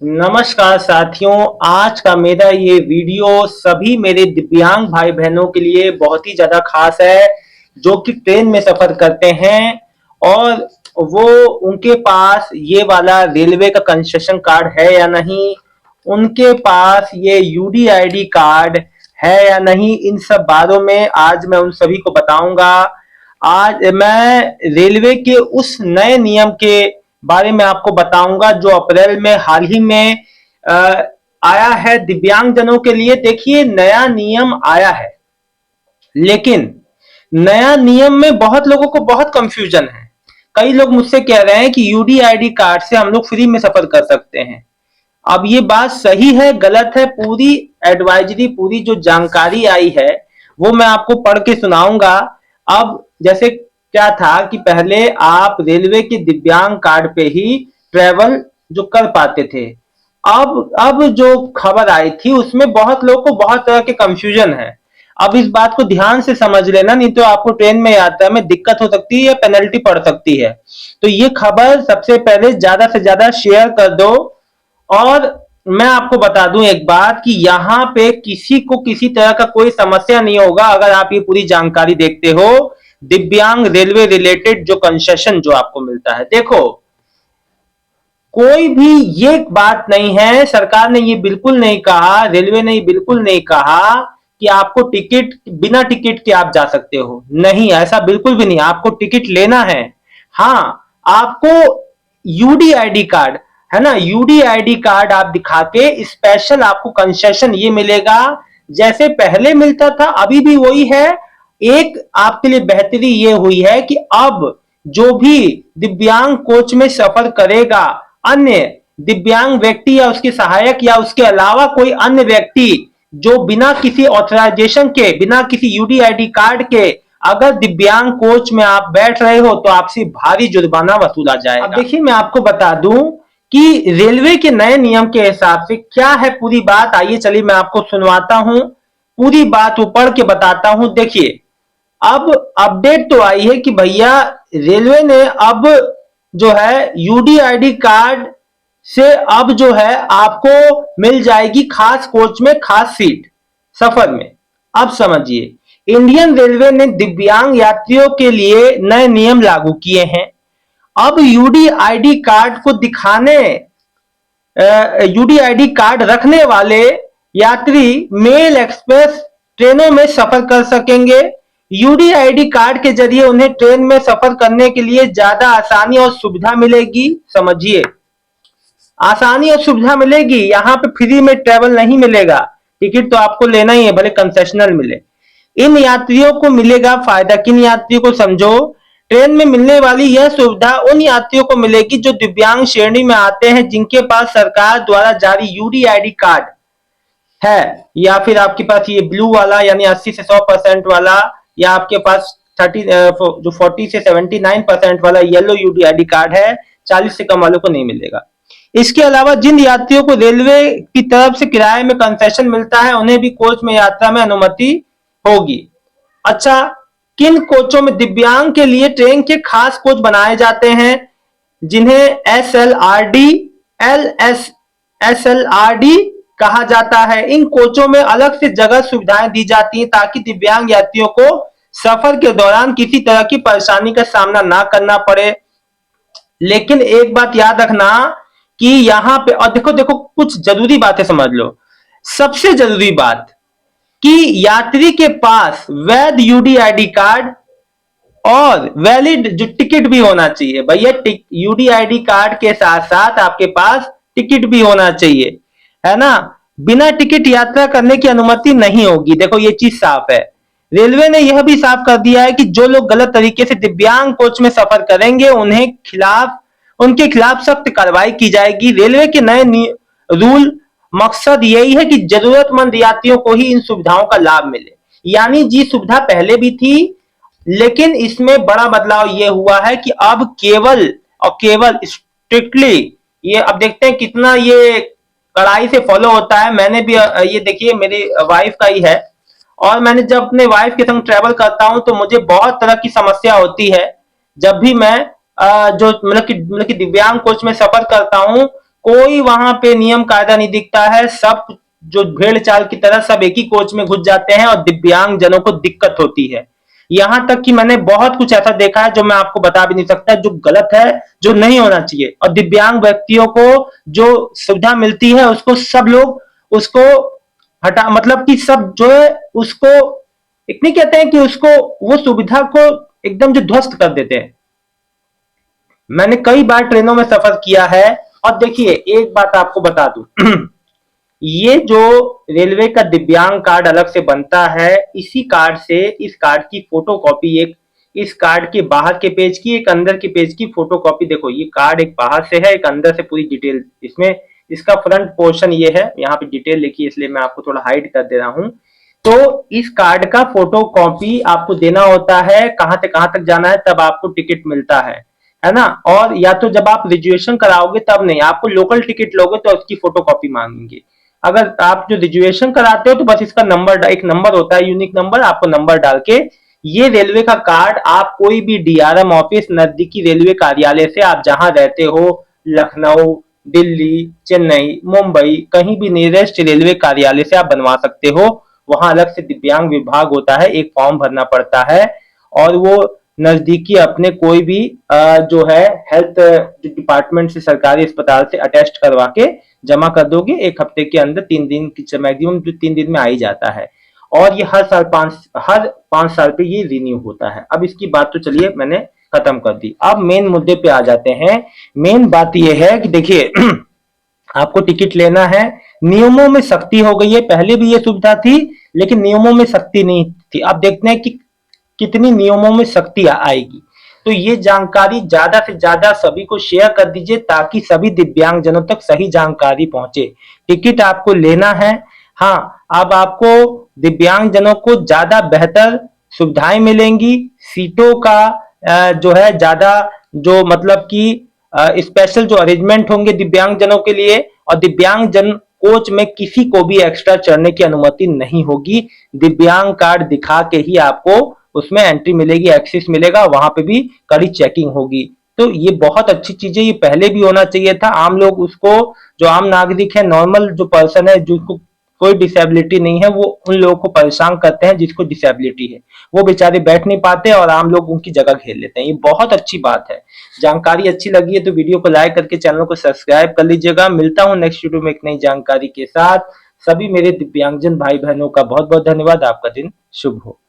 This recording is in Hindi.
नमस्कार साथियों। आज का मेरा ये वीडियो सभी मेरे दिव्यांग भाई बहनों के लिए बहुत ही ज्यादा खास है, जो कि ट्रेन में सफर करते हैं और वो उनके पास ये वाला रेलवे का कंसेशन कार्ड है या नहीं, उनके पास ये यूडीआईडी कार्ड है या नहीं, इन सब बातों में आज मैं उन सभी को बताऊंगा। आज मैं रेलवे के उस नए नियम के बारे में आपको बताऊंगा जो अप्रैल में हाल ही में अ, आया है दिव्यांगजनों के लिए। देखिए, नया नियम आया है, लेकिन नया नियम में बहुत लोगों को बहुत कंफ्यूजन है। कई लोग मुझसे कह रहे हैं कि यूडीआईडी कार्ड से हम लोग फ्री में सफर कर सकते हैं। अब ये बात सही है गलत है, पूरी एडवाइजरी, पूरी जो जानकारी आई है वो मैं आपको पढ़ के सुनाऊंगा। अब जैसे क्या था कि पहले आप रेलवे के दिव्यांग कार्ड पे ही ट्रेवल जो कर पाते थे। अब जो खबर आई थी उसमें बहुत लोगों को बहुत तरह के कंफ्यूजन है। अब इस बात को ध्यान से समझ लेना, नहीं तो आपको ट्रेन में यात्रा में दिक्कत हो सकती है या पेनल्टी पड़ सकती है। तो ये खबर सबसे पहले ज्यादा से ज्यादा शेयर कर दो। और मैं आपको बता दूं एक बात कि यहाँ पे किसी को किसी तरह का कोई समस्या नहीं होगा अगर आप ये पूरी जानकारी देखते हो। दिव्यांग रेलवे रिलेटेड जो कंसेशन जो आपको मिलता है, देखो, कोई भी ये बात नहीं है, सरकार ने ये बिल्कुल नहीं कहा, रेलवे ने बिल्कुल नहीं कहा कि आपको टिकट, बिना टिकट के आप जा सकते हो। नहीं, ऐसा बिल्कुल भी नहीं, आपको टिकट लेना है। हाँ, आपको यूडीआईडी कार्ड है ना, यूडीआईडी कार्ड आप दिखा के स्पेशल आपको कंसेशन ये मिलेगा। जैसे पहले मिलता था अभी भी वही है। एक आपके लिए बेहतरी ये हुई है कि अब जो भी दिव्यांग कोच में सफर करेगा, अन्य दिव्यांग व्यक्ति या उसके सहायक या उसके अलावा कोई अन्य व्यक्ति जो बिना किसी ऑथराइजेशन के, बिना किसी यूडीआईडी कार्ड के अगर दिव्यांग कोच में आप बैठ रहे हो तो आपसे भारी जुर्माना वसूला जाएगा। अब देखिए, मैं आपको बता दूं कि रेलवे के नए नियम के हिसाब से क्या है पूरी बात। आइए चलिए मैं आपको सुनवाता हूं, पूरी बात वो पढ़ के बताता हूं। देखिए, अब अपडेट तो आई है कि भैया रेलवे ने अब जो है यूडीआईडी कार्ड से अब जो है आपको मिल जाएगी खास कोच में खास सीट सफर में। अब समझिए, इंडियन रेलवे ने दिव्यांग यात्रियों के लिए नए नियम लागू किए हैं। अब यूडीआईडी कार्ड को दिखाने, यूडीआईडी कार्ड रखने वाले यात्री मेल एक्सप्रेस ट्रेनों में सफर कर सकेंगे। यूडीआईडी कार्ड के जरिए उन्हें ट्रेन में सफर करने के लिए ज्यादा आसानी और सुविधा मिलेगी। समझिए, आसानी और सुविधा मिलेगी, यहाँ पे फ्री में ट्रेवल नहीं मिलेगा, टिकट तो आपको लेना ही है, भले कंसेशनल मिले। इन यात्रियों को मिलेगा फायदा, किन यात्रियों को समझो, ट्रेन में मिलने वाली यह सुविधा उन यात्रियों को मिलेगी जो दिव्यांग श्रेणी में आते हैं, जिनके पास सरकार द्वारा जारी यूडीआईडी कार्ड है, या फिर आपके पास ये ब्लू वाला यानी 80 से 100% वाला, या आपके पास 30 जो 40 से 79% वाला येलो यूडीआईडी कार्ड है। 40 से कम वालों को नहीं मिलेगा। इसके अलावा जिन यात्रियों को रेलवे की तरफ से किराए में कंसेशन मिलता है उन्हें भी कोच में यात्रा में अनुमति होगी। अच्छा, किन कोचों में दिव्यांग के लिए ट्रेन के खास कोच बनाए जाते हैं, जिन्हें S L R D, S L R D कहा जाता है। इन कोचों में अलग से जगह सुविधाएं दी जाती हैं ताकि दिव्यांग यात्रियों को सफर के दौरान किसी तरह की परेशानी का सामना ना करना पड़े। लेकिन एक बात याद रखना कि यहाँ पे, और देखो देखो कुछ जरूरी बातें समझ लो। सबसे जरूरी बात कि यात्री के पास वैध यूडीआईडी कार्ड और वैलिड जो टिकट भी होना चाहिए। भैया, यूडीआईडी कार्ड के साथ साथ आपके पास टिकट भी होना चाहिए, है ना। बिना टिकट यात्रा करने की अनुमति नहीं होगी। देखो, ये चीज साफ है। रेलवे ने यह भी साफ कर दिया है कि जो लोग गलत तरीके से दिव्यांग कोच में सफर करेंगे उनके खिलाफ सख्त कार्रवाई की जाएगी। रेलवे के नए रूल मकसद यही है कि जरूरतमंद यात्रियों को ही इन सुविधाओं का लाभ मिले। यानी जी सुविधा पहले भी थी, लेकिन इसमें बड़ा बदलाव ये हुआ है कि अब केवल और केवल स्ट्रिक्टली ये, अब देखते हैं कितना ये कड़ाई से फॉलो होता है। मैंने भी ये देखिए, मेरी वाइफ का ही है, और मैंने जब अपने वाइफ के संग ट्रेवल करता हूं तो मुझे बहुत तरह की समस्या होती है। जब भी मैं जो मतलब कि दिव्यांग कोच में सफर करता हूं कोई वहां पे नियम कायदा नहीं दिखता है, सब जो भेड़ चाल की तरह सब एक ही कोच में घुस जाते हैं और दिव्यांग जनों को दिक्कत होती है। यहां तक कि मैंने बहुत कुछ ऐसा देखा है जो मैं आपको बता भी नहीं सकता, जो गलत है, जो नहीं होना चाहिए। और दिव्यांग व्यक्तियों को जो सुविधा मिलती है उसको सब लोग उसको हटा, मतलब कि सब जो है उसको एक नहीं कहते हैं कि उसको, वो सुविधा को एकदम जो ध्वस्त कर देते हैं। मैंने कई बार ट्रेनों में सफर किया है। और देखिए एक बात आपको बता दूं ये जो रेलवे का दिव्यांग कार्ड अलग से बनता है, इसी कार्ड से इस कार्ड की फोटो कॉपी, एक इस कार्ड के बाहर के पेज की, एक अंदर के पेज की फोटो कॉपी, देखो ये कार्ड एक बाहर से है, एक अंदर से पूरी डिटेल इसमें, इसका फ्रंट पोर्शन ये है, यहाँ पे डिटेल लिखी है इसलिए मैं आपको थोड़ा हाइड कर दे रहा हूँ। तो इस कार्ड का फोटो कॉपी आपको देना होता है, कहां से कहां तक जाना है तब आपको टिकट मिलता है ना। और या तो जब आप रिजर्वेशन कराओगे तब नहीं, आपको लोकल टिकट लोगे तो उसकी फोटो कॉपी मांगेंगे। अगर आप जो रिजर्वेशन कराते हो तो बस इसका नंबर, एक नंबर होता है यूनिक नंबर, आपको नंबर डाल के ये रेलवे का कार्ड आप कोई भी डीआरएम ऑफिस, नजदीकी रेलवे कार्यालय से, आप जहां रहते हो, लखनऊ, दिल्ली, चेन्नई, मुंबई, कहीं भी नियरेस्ट रेलवे कार्यालय से आप बनवा सकते हो। वहां अलग से दिव्यांग विभाग होता है, एक फॉर्म भरना पड़ता है और वो नजदीकी अपने कोई भी जो है हेल्थ डिपार्टमेंट से, सरकारी अस्पताल से अटेस्ट करवा के जमा कर दोगे, एक हफ्ते के अंदर, 3 दिन की मैक्सिमम, जो 3 दिन में आ ही जाता है। और ये हर 5 साल पे ये रिन्यू होता है। अब इसकी बात तो चलिए मैंने खत्म कर दी, अब मेन मुद्दे पे आ जाते हैं। मेन बात ये है कि देखिए आपको टिकट लेना है, नियमों में सख्ती हो गई है, पहले भी ये सुविधा थी लेकिन नियमों में सख्ती नहीं थी। अब देखते हैं कि कितनी नियमों में सख्ती आएगी। तो ये जानकारी ज्यादा से ज्यादा सभी को शेयर कर दीजिए ताकि सभी दिव्यांग जनों तक सही जानकारी पहुंचे। टिकट आपको लेना है। हाँ, अब आपको दिव्यांग जनों को ज्यादा बेहतर सुविधाएं मिलेंगी, सीटों का जो है ज्यादा, जो मतलब कि स्पेशल जो अरेंजमेंट होंगे दिव्यांग जनों के लिए। और दिव्यांग जन कोच में किसी को भी एक्स्ट्रा चढ़ने की अनुमति नहीं होगी, दिव्यांग कार्ड दिखा के ही आपको उसमें एंट्री मिलेगी, एक्सेस मिलेगा, वहां पे भी कड़ी चेकिंग होगी। तो ये बहुत अच्छी चीज है, ये पहले भी होना चाहिए था। आम लोग उसको, जो आम नागरिक है, नॉर्मल जो पर्सन है जिसको कोई डिसेबिलिटी नहीं है, वो उन लोगों को परेशान करते हैं जिसको डिसेबिलिटी है, वो बेचारे बैठ नहीं पाते और आम लोग उनकी जगह घेर लेते हैं। ये बहुत अच्छी बात है। जानकारी अच्छी लगी है तो वीडियो को लाइक करके चैनल को सब्सक्राइब कर लीजिएगा। मिलता हूं नेक्स्ट वीडियो में एक नई जानकारी के साथ। सभी मेरे दिव्यांगजन भाई बहनों का बहुत बहुत धन्यवाद। आपका दिन शुभ हो।